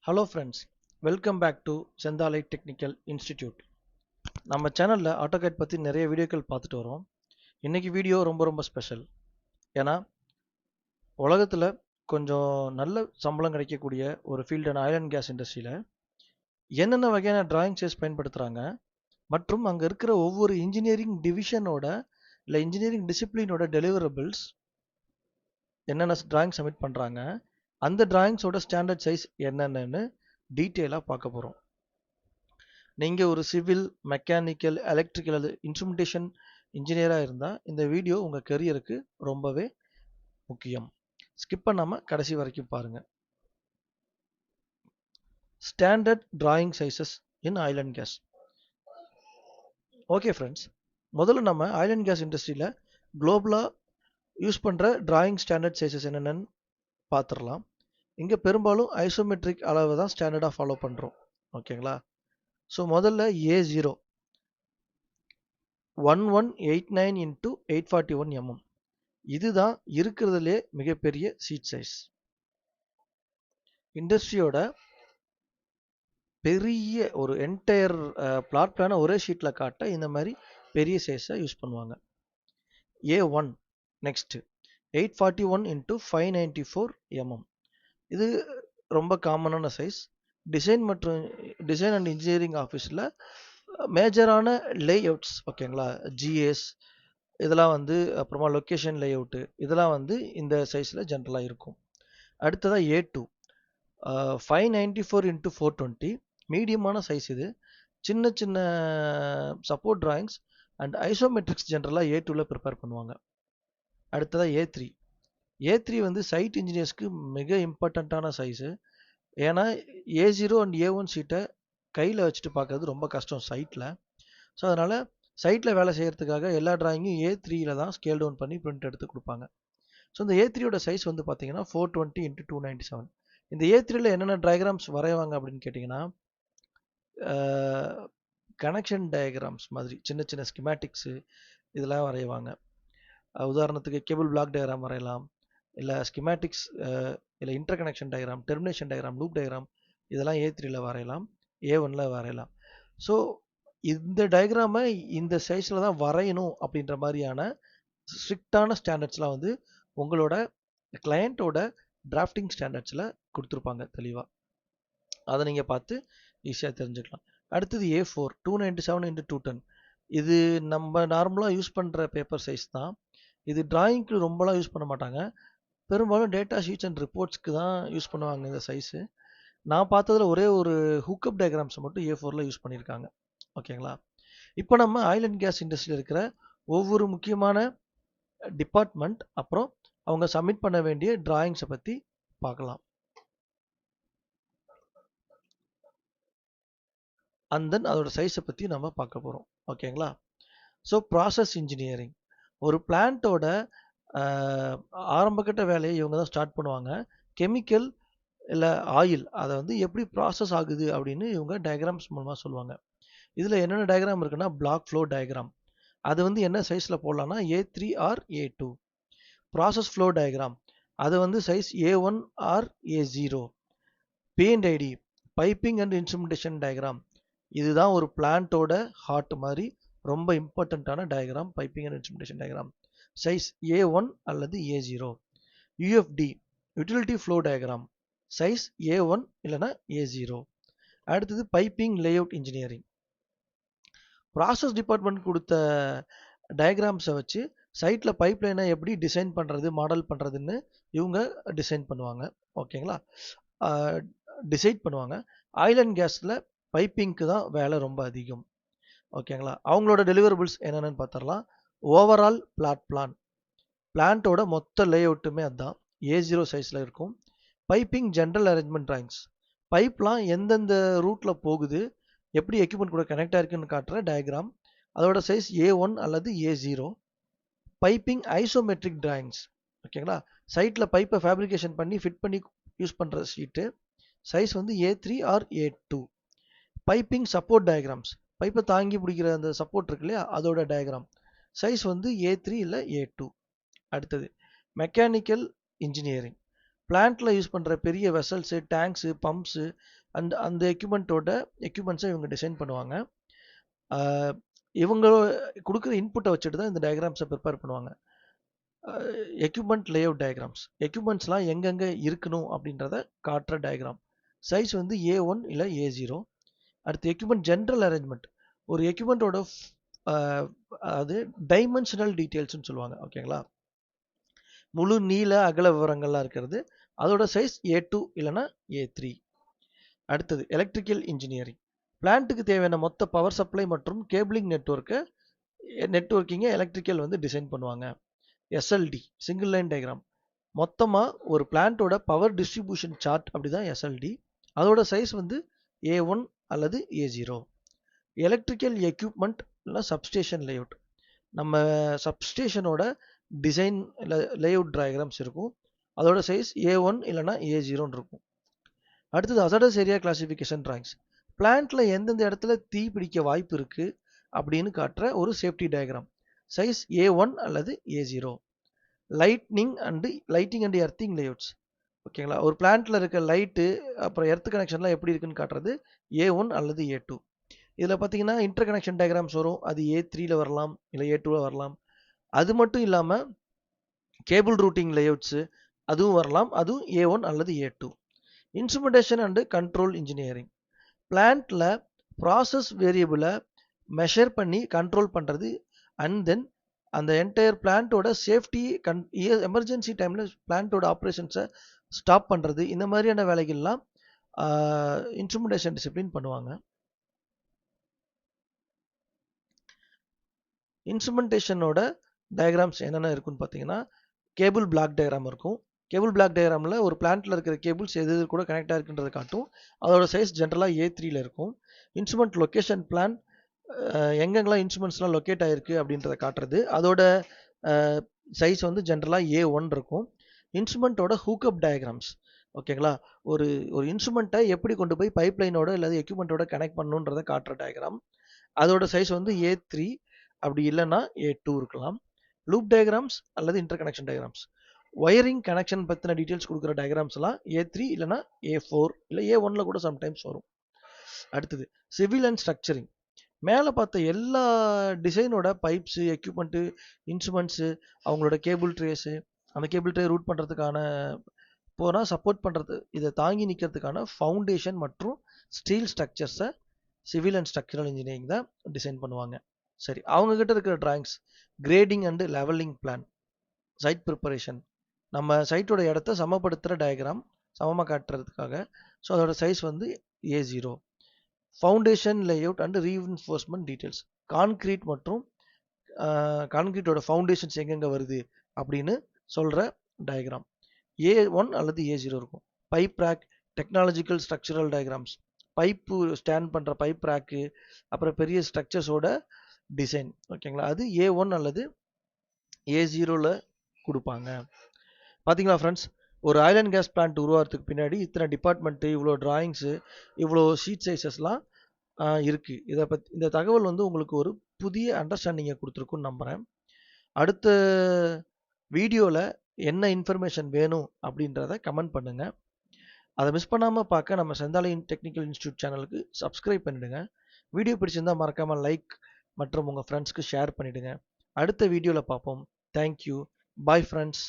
Hello friends, welcome back to Sendalai Technical Institute. நம்ம சேனல்ல AutoCAD பத்தி நிறைய வீடியோக்கள் பார்த்துட்டு வரோம். இன்னைக்கு வீடியோ ரொம்ப ஸ்பெஷல். ஏன்னா உலகத்துல கொஞ்சம் நல்ல சம்பளம் கிடைக்கக்கூடிய ஒரு ஃபீல்டான ஆயில் அண்ட் கேஸ் இண்டஸ்ட்ரியில என்னென்ன வகையான டிராயிங் சைஸ் பயன்படுத்துறாங்க மற்றும் அங்க இருக்கிற ஒவ்வொரு இன்ஜினியரிங் டிவிஷனோட இல்லை இன்ஜினியரிங் டிசிப்ளினோட டெலிவரபிள்ஸ் என்னென்ன டிராயிங் சப்மிட் பண்றாங்க அந்த டிராயிங்ஸோட ஸ்டாண்டர்ட் சைஸ் என்னென்னு டீட்டெயிலாக பார்க்க போகிறோம். நீங்கள் ஒரு சிவில் மெக்கானிக்கல் எலக்ட்ரிக்கல் அல்லது இன்ஸ்ட்ருமெண்டேஷன் இன்ஜினியராக இருந்தால் இந்த வீடியோ உங்கள் கெரியருக்கு ரொம்பவே முக்கியம். ஸ்கிப் பண்ணாமல் கடைசி வரைக்கும் பாருங்கள். Standard drawing sizes in oil and gas. Okay friends, முதல்ல நம்ம ஆயில் அண்ட் கேஸ் இண்டஸ்ட்ரியில் குளோபலாக யூஸ் பண்ணுற டிராயிங் ஸ்டாண்டர்ட் சைஸஸ் என்னென்னு பார்த்துடலாம். இங்கே பெரும்பாலும் ஐசோமெட்ரிக் அளவு தான் ஸ்டாண்டர்டாக ஃபாலோ பண்ணுறோம். ஓகேங்களா? ஸோ முதல்ல A0 1189 into 841 mm. இதுதான் இருக்கிறதுலே மிகப்பெரிய சீட் சைஸ். இண்டஸ்ட்ரியோட பெரிய ஒரு என்டையர் பிளாட் பிளான ஒரே ஷீட்டில் காட்ட இந்த மாதிரி பெரிய சைஸை யூஸ் பண்ணுவாங்க. A1 next 841 into 594 mm. இது ரொம்ப காமனான சைஸ். டிசைன் அண்ட் இன்ஜினியரிங் ஆஃபீஸில் மேஜரான லேஅவுட்ஸ், ஓகேங்களா, ஜிஎஸ் இதெல்லாம் அப்புறமா லொக்கேஷன் லேஅவுட்டு இதெல்லாம் இந்த சைஸில் ஜென்ரலாக இருக்கும். அடுத்ததாக A2 594 into 420 மீடியமான சைஸ். இது சின்ன சப்போர்ட் டிராயிங்ஸ் அண்ட் ஐசோமெட்ரிக்ஸ் ஜென்ரலாக A2வில் ப்ரிப்பேர் பண்ணுவாங்க. அடுத்ததாக A3 சைட் இன்ஜினியர்ஸ்க்கு மிக இம்பார்ட்டண்ட்டான சைஸு. ஏன்னா A0 அண்ட் A1 ஷீட்டை கையில் வச்சுட்டு பார்க்கறது ரொம்ப கஷ்டம் சைட்டில். ஸோ அதனால் சைட்டில் வேலை செய்கிறதுக்காக எல்லா டிராயிங்கும் A3யில் தான் ஸ்கேல் டவுன் பண்ணி பிரிண்ட் எடுத்து கொடுப்பாங்க. ஸோ இந்த A3யோட சைஸ் பார்த்தீங்கன்னா 420 into 297. இந்த A3யில் என்னென்ன டயக்ராம்ஸ் வரைவாங்க அப்படின்னு கேட்டிங்கன்னா, கனெக்ஷன் டயக்ராம்ஸ் மாதிரி சின்ன ஸ்கிமேட்டிக்ஸு இதெல்லாம் வரைவாங்க. உதாரணத்துக்கு கேபிள் பிளாக் டயக்ராம் வரையலாம், இல்லை ஸ்கிமேட்டிக்ஸ், இல்லை inter connection diagram, termination diagram, loop diagram இதெல்லாம் A3யில் வரையலாம், A1ல் வரையலாம். ஸோ இந்த டயக்ராமை இந்த சைஸில் தான் வரையணும் அப்படின்ற மாதிரியான ஸ்ட்ரிக்டான ஸ்டாண்டர்ட்ஸ்லாம் உங்களோட கிளையண்ட்டோட டிராஃப்டிங் ஸ்டாண்டர்ட்ஸில் கொடுத்துருப்பாங்க தெளிவாக. அதை நீங்கள் பார்த்து ஈஸியாக தெரிஞ்சுக்கலாம். அடுத்தது A4 297 into 210. இது நம்ம நார்மலாக யூஸ் பண்ணுற பேப்பர் சைஸ் தான். இது டிராயிங்க்கு ரொம்பலாம் யூஸ் பண்ண மாட்டாங்க. பெரும்பாலும் டேட்டா ஷீட்ஸ் அண்ட் ரிப்போர்ட்ஸ்க்கு தான் யூஸ் பண்ணுவாங்க இந்த சைஸு. நான் பார்த்ததில் ஒரே ஒரு ஹூக்கப் டயக்ராம்ஸை மட்டும் A4ல் யூஸ் பண்ணியிருக்காங்க. ஓகேங்களா? இப்போ நம்ம ஆயில் அண்ட் கேஸ் இண்டஸ்ட்ரியில் இருக்கிற ஒவ்வொரு முக்கியமான டிபார்ட்மெண்ட் அப்புறம் அவங்க சப்மிட் பண்ண வேண்டிய டிராயிங்ஸை பற்றி பார்க்கலாம். அண்ட் தென் அதோட சைஸை பற்றி நம்ம பார்க்க போகிறோம். ஓகேங்களா? ஸோ ப்ராசஸ் இன்ஜினியரிங், ஒரு பிளான்ட்டோட ஆரம்பகட்ட வேலையை இவங்க தான் ஸ்டார்ட் பண்ணுவாங்க. கெமிக்கல் இல்லை ஆயில் அதை எப்படி ப்ராசஸ் ஆகுது அப்படின்னு இவங்க டயக்ராம்ஸ் மூலமாக சொல்லுவாங்க. இதில் என்னென்ன டயக்ராம் இருக்குன்னா, பிளாக் ஃப்ளோ டயக்ராம், அது என்ன சைஸில் போடலாம்னா A3 or A2. Process flow diagram, அது size A1 or A0. P&ID, piping and instrumentation diagram, இதுதான் ஒரு பிளான்ட்டோட ஹார்ட் மாதிரி ரொம்ப இம்பார்ட்டண்ட்டான diagram. Piping and instrumentation diagram size A1 அல்லது A0. UFD, utility flow diagram, size A1 இல்லைனா A0. அடுத்தது piping layout engineering, process department கொடுத்த டயக்ராம்ஸை வச்சு சைட்டில் பைப் லைனை எப்படி டிசைன் பண்ணுறது, மாடல் பண்ணுறதுன்னு இவங்க டிசைன் பண்ணுவாங்க. ஓகேங்களா? டிசைட் பண்ணுவாங்க. ஆயில் அண்ட் கேஸில் பைப்பிங்க்கு தான் வேலை ரொம்ப அதிகம். ஓகேங்களா? அவங்களோட டெலிவரபிள்ஸ் என்னென்னு பார்த்துடலாம். ஓவரால் பிளான்ட்டோட மொத்த லேஅவுட்டுமே அதுதான் A0 சைஸில் இருக்கும். பைப்பிங் ஜென்ரல் அரேஞ்ச்மெண்ட் டிராயிங்ஸ், பைப்லாம் எந்தெந்த ரூட்டில் போகுது, எப்படி எக்யூப்மெண்ட் கூட கனெக்ட் ஆகிருக்குன்னு காட்டுற டயக்ராம், அதோட சைஸ் A1 அல்லது A0. பைப்பிங் ஐசோமெட்ரிக் டிராயிங்ஸ், ஓகேங்களா, சைட்டில் பைப்பை ஃபேப்ரிகேஷன் பண்ணி ஃபிட் பண்ணி யூஸ் பண்ணுற sheet, size A3 or A2. Piping support diagrams, பைப்பை தாங்கி பிடிக்கிற அந்த சப்போர்ட் இருக்கு இல்லையா, அதோட டயக்ராம், சைஸ் A3 இல்லை A2. அடுத்தது மெக்கானிக்கல் இன்ஜினியரிங், பிளான்ட்ல யூஸ் பண்ற பெரிய வெசல்ஸ், டேங்க்ஸ், பம்ப்ஸ் அந்த எக்யூப்மெண்ட்ஸை இவங்க டிசைன் பண்ணுவாங்க. இவங்க கொடுக்குற இன்புட்டை வச்சுட்டு தான் இந்த டயக்ராம்ஸை ப்ரிப்பேர் பண்ணுவாங்க. எக்யூப்மெண்ட் லேஅவுட் டயக்ராம்ஸ், எக்யூப்மெண்ட்ஸ்லாம் எங்கெங்கே இருக்கணும் அப்படின்றத காட்டுற டயக்ராம். சைஸ் வந்து A1 இல்லை A0. அடுத்து எக்யூப்மெண்ட் ஜென்ரல் அரேஞ்ச்மெண்ட், ஒரு எக்யூப்மெண்ட்டோட அதாவது டைமென்ஷனல் டீட்டெயில்ஸ்னு சொல்லுவாங்க. ஓகேங்களா, முழு நீள அகல விவரங்கள்லாம் இருக்கிறது. அதோட சைஸ் A2 இல்லைன்னா A3. அடுத்தது எலக்ட்ரிக்கல் இன்ஜினியரிங், பிளான்ட்டுக்கு தேவையான மொத்த பவர் சப்ளை மற்றும் கேபிளிங் நெட்வொர்க்கிங்கை எலக்ட்ரிக்கல் வந்து டிசைன் பண்ணுவாங்க. எஸ்எல்டி, சிங்கிள் லைன் டயக்ராம், மொத்தமாக ஒரு பிளான்ட்டோட பவர் டிஸ்ட்ரிபியூஷன் சார்ட், அப்படிதான் எஸ்எல்டி. அதோட சைஸ் வந்து A1 அல்லது A0. எலக்ட்ரிக்கல் எக்யூப்மெண்ட் இல்லை சப்ஸ்டேஷன் லேஅவுட், நம்ம சப்ஸ்டேஷனோட டிசைன் லேஅவுட் டயக்ராம்ஸ் இருக்கும். அதோட சைஸ் A1 இல்லைன்னா A0 இருக்கும். அடுத்தது ஹசார்டஸ் ஏரியா கிளாசிஃபிகேஷன் டிராயிங்ஸ், பிளான்ட்ல எந்தெந்த இடத்துல தீ பிடிக்க வாய்ப்பு இருக்கு அப்படின்னு காட்டுற ஒரு சேஃப்டி டயக்ராம். சைஸ் A1 அல்லது A0. Lighting and earthing layouts. ஓகேங்களா, ஒரு பிளான்ட்ல இருக்க லைட்டு அப்புறம் எர்த் கனெக்ஷன்லாம் எப்படி இருக்குன்னு காட்டுறது A1 அல்லது A2. இதில் பார்த்தீங்கன்னா இன்டர் கனெக்ஷன் டயக்ராம்ஸ் வரும். அது A3ல வரலாம் இல்லை A2ல வரலாம். அது மட்டும் இல்லாமல் கேபிள் ரூட்டிங் லேஅவுட்ஸு அதுவும் வரலாம். அதுவும் A1 அல்லது A2. Instrumentation and control engineering, பிளான்ட்ல ப்ராசஸ் வேரியபிளை மெஷர் பண்ணி கண்ட்ரோல் பண்ணுறது. அண்ட் தென் அந்த என்டையர் பிளான்ட்டோட சேஃப்டி எமர்ஜென்சி டைமில் பிளான்ட்டோட ஆப்ரேஷன்ஸை ஸ்டாப் பண்ணுறது. இந்த மாதிரியான வேலைகள்லாம் இன்ஸ்ட்ருமெண்டேஷன் டிசிப்ளின் பண்ணுவாங்க. இன்ஸ்ட்ருமெண்டேஷனோட டயக்ராம்ஸ் என்னென்ன இருக்குன்னு பார்த்தீங்கன்னா, கேபிள் பிளாக் டயக்ராம் இருக்கும். கேபிள் பிளாக் டயக்ராமில் ஒரு பிளான்ட்டில் இருக்கிற கேபிள்ஸ் எது கூட கனெக்ட் ஆகிருக்குன்றதை காட்டும். அதோட சைஸ் ஜென்ரலாக A3ல இருக்கும். இன்ஸ்ட்ருமெண்ட் லொக்கேஷன் பிளான், எங்கெங்கெல்லாம் இன்ஸ்ட்ருமெண்ட்ஸ்லாம் லொக்கேட் ஆகிருக்கு அப்படின்றத காட்டுறது. அதோட சைஸ் வந்து ஜென்ரலாக A1 இருக்கும். இன்ஸ்ட்ருமெண்ட்டோட ஹூக்அப் டயக்ராம்ஸ், ஓகேங்களா, ஒரு இன்ஸ்ட்ருமெண்ட்டை எப்படி கொண்டு போய் பைப் லைனோட இல்லை எக்யூப்மெண்ட்டோட கனெக்ட் பண்ணணுன்றதை காட்டுற டயக்ராம். அதோட சைஸ் வந்து A3, அப்படி இல்லைன்னா A2 இருக்கலாம். லூப் டயக்ராம்ஸ் அல்லது inter connection diagrams, wiring connection பற்றின டீட்டெயில்ஸ் கொடுக்குற டயக்ராம்ஸ்லாம் A3 இல்லைன்னா A4 இல்லை A1ல கூட சம்டைம்ஸ் வரும். அடுத்தது சிவில் அண்ட் ஸ்ட்ரக்சரிங், மேலே பார்த்த எல்லா டிசைனோட பைப்ஸு, எக்யூப்மெண்ட்டு, இன்ஸ்ட்ருமெண்ட்ஸு, அவங்களோட கேபிள் ட்ரேஸு, அந்த கேபிள் ட்ரே ரூட் பண்ணுறதுக்கான சப்போர்ட் பண்ணுறது, இதை தாங்கி நிற்கிறதுக்கான ஃபவுண்டேஷன் மற்றும் ஸ்டீல் ஸ்ட்ரக்சர்ஸை சிவில் அண்ட் ஸ்ட்ரக்சரல் இன்ஜினியரிங் தான் டிசைன் பண்ணுவாங்க. சரி, அவங்கக்கிட்ட இருக்கிற drawings grading and levelling plan, site preparation, நம்ம சைட்டோட இடத்த சமப்படுத்துகிற டயக்ராம், சமமாக காட்டுறதுக்காக. ஸோ அதோட சைஸ் வந்து A0. Foundation layout and reinforcement details, concrete மற்றும் கான்கிரீட்டோட ஃபவுண்டேஷன்ஸ் எங்கெங்கே வருது அப்படின்னு சொல்கிற டயக்ராம். A1 அல்லது A0 இருக்கும். Pipe rack, technological structural diagrams, pipe stand பண்ணுற பைப் ரேக்கு, அப்புறம் பெரிய ஸ்ட்ரக்சர்ஸோட டிசைன், ஓகேங்களா, அது A1 அல்லது A0ல கொடுப்பாங்க. பார்த்தீங்களா ஃப்ரெண்ட்ஸ், ஒரு ஆயில் அண்ட் கேஸ் பிளான்ட் உருவாகிறதுக்கு பின்னாடி இத்தனை டிபார்ட்மெண்ட்டு, இவ்வளோ டிராயிங்ஸு, இவ்வளோ ஷீட் சைஸஸ்லாம் இருக்குது. இந்த தகவல் வந்து உங்களுக்கு ஒரு புதிய அண்டர்ஸ்டாண்டிங்கை கொடுத்துருக்குன்னு நம்புகிறேன். அடுத்த வீடியோவில் என்ன இன்ஃபர்மேஷன் வேணும் அப்படின்றத கமெண்ட் பண்ணுங்கள். அதை மிஸ் பண்ணாமல் பார்க்க நம்ம செந்தாலை டெக்னிக்கல் இன்ஸ்டியூட் சேனலுக்கு சப்ஸ்கிரைப் பண்ணிவிடுங்க. வீடியோ பிடிச்சிருந்தால் மறக்காமல் லைக் மற்றும் உங்கள் ஃப்ரெண்ட்ஸ்க்கு ஷேர் பண்ணிவிடுங்க. அடுத்த வீடியோவில் பார்ப்போம். தேங்க்யூ. Bye friends.